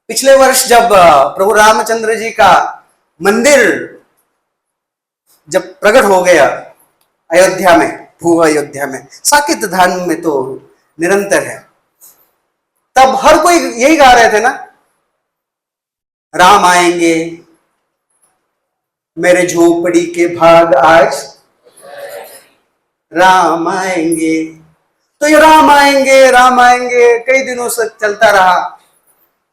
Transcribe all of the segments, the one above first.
पिछले वर्ष जब प्रभु रामचंद्र जी का मंदिर जब प्रकट हो गया अयोध्या में, भू अयोध्या में, साकेत धाम में तो निरंतर है, तब हर कोई यही गा रहे थे ना, राम आएंगे मेरे झोपड़ी के भाग आज, राम आएंगे। तो ये राम आएंगे कई दिनों से चलता रहा।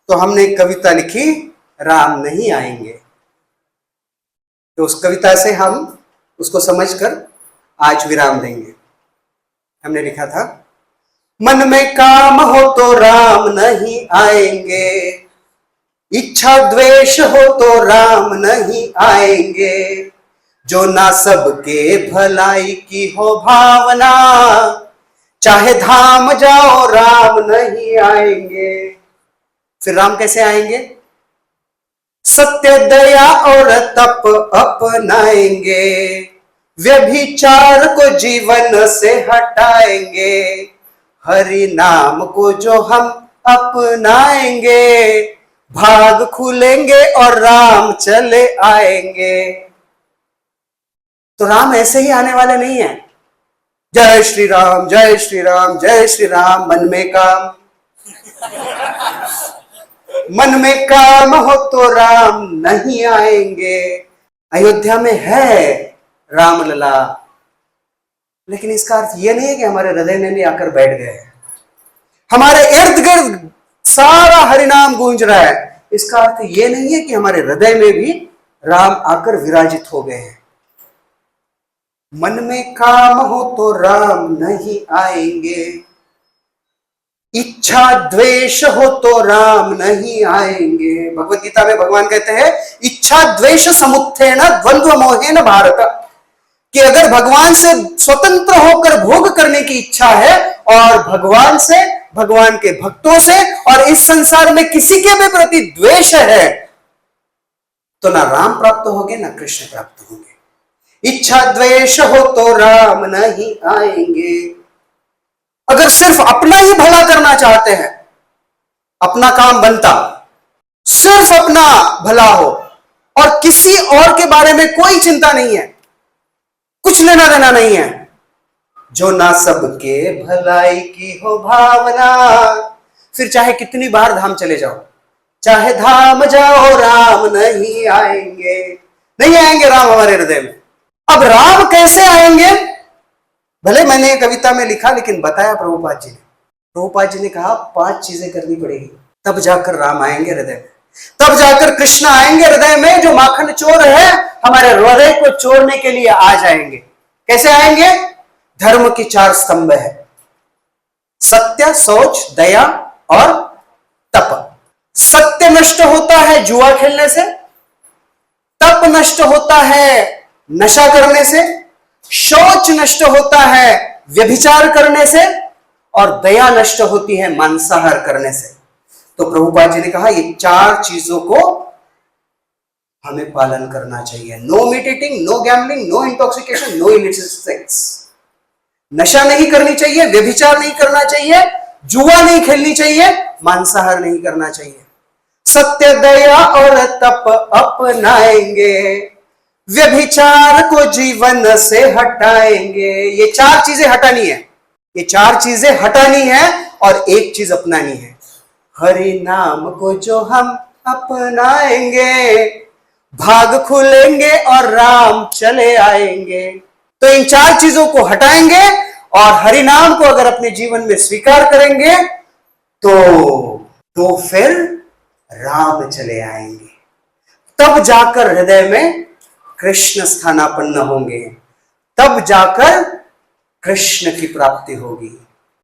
तो हमने एक कविता लिखी, राम नहीं आएंगे। तो उस कविता से हम उसको समझकर आज विराम देंगे। हमने लिखा था, मन में काम हो तो राम नहीं आएंगे, इच्छा द्वेष हो तो राम नहीं आएंगे, जो ना सबके भलाई की हो भावना, चाहे धाम जाओ राम नहीं आएंगे। फिर राम कैसे आएंगे? सत्य दया और तप अपनाएंगे, व्यभिचार को जीवन से हटाएंगे, हरि नाम को जो हम अपनाएंगे, भाग खुलेंगे और राम चले आएंगे। तो राम ऐसे ही आने वाले नहीं है। जय श्री राम जय श्री राम जय श्री राम, मन में काम, मन में काम हो तो राम नहीं आएंगे। अयोध्या में है राम लला, लेकिन इसका अर्थ यह नहीं है कि हमारे हृदय में भी आकर बैठ गए, हमारे इर्द गिर्द सारा हरिनाम गूंज रहा है। इसका अर्थ यह नहीं है कि हमारे हृदय में भी राम आकर विराजित हो गए हैं। मन में काम हो तो राम नहीं आएंगे, इच्छा द्वेष हो तो राम नहीं आएंगे। भगवत गीता में भगवान कहते हैं, इच्छा द्वेष समुत्थेन द्वंद्व मोहेन भारत, कि अगर भगवान से स्वतंत्र होकर भोग करने की इच्छा है और भगवान से, भगवान के भक्तों से और इस संसार में किसी के भी प्रति द्वेष है, तो ना राम प्राप्त होंगे ना कृष्ण प्राप्त होंगे। इच्छा द्वेष हो तो राम नहीं आएंगे। अगर सिर्फ अपना ही भला करना चाहते हैं, अपना काम बनता, सिर्फ अपना भला हो और किसी और के बारे में कोई चिंता नहीं है, कुछ लेना देना नहीं है, जो ना सबके भलाई की हो भावना, फिर चाहे कितनी बार धाम चले जाओ, चाहे धाम जाओ राम नहीं आएंगे, नहीं आएंगे राम हमारे हृदय में। अब राम कैसे आएंगे? भले मैंने कविता में लिखा, लेकिन बताया प्रभुपाद जी ने। प्रभुपाद जी ने कहा 5 चीजें करनी पड़ेगी, तब जाकर राम आएंगे हृदय में, तब जाकर कृष्ण आएंगे हृदय में। जो माखन चोर है हमारे हृदय को चोरने के लिए आ जाएंगे। कैसे आएंगे? धर्म की 4 स्तंभ है, सत्य, शौच, दया और तप। सत्य नष्ट होता है जुआ खेलने से, तप नष्ट होता है नशा करने से, शौच नष्ट होता है व्यभिचार करने से, और दया नष्ट होती है मांसाहार करने से। तो प्रभुपाद जी ने कहा ये 4 चीजों को हमें पालन करना चाहिए। No meat eating, no gambling, no intoxication, no illicit sex. नशा नहीं करनी चाहिए, व्यभिचार नहीं करना चाहिए, जुआ नहीं खेलनी चाहिए, मांसाहार नहीं करना चाहिए। सत्य, दया और तप अपनाएंगे, व्यभिचार को जीवन से हटाएंगे। ये 4 चीजें हटानी है, ये 4 चीजें हटानी है और एक चीज अपनानी है, हरि नाम को जो हम अपनाएंगे, भाग खुलेंगे और राम चले आएंगे। तो इन 4 चीजों को हटाएंगे और हरि नाम को अगर अपने जीवन में स्वीकार करेंगे तो फिर राम चले आएंगे। तब जाकर हृदय में कृष्ण स्थानापन्न होंगे, तब जाकर कृष्ण की प्राप्ति होगी।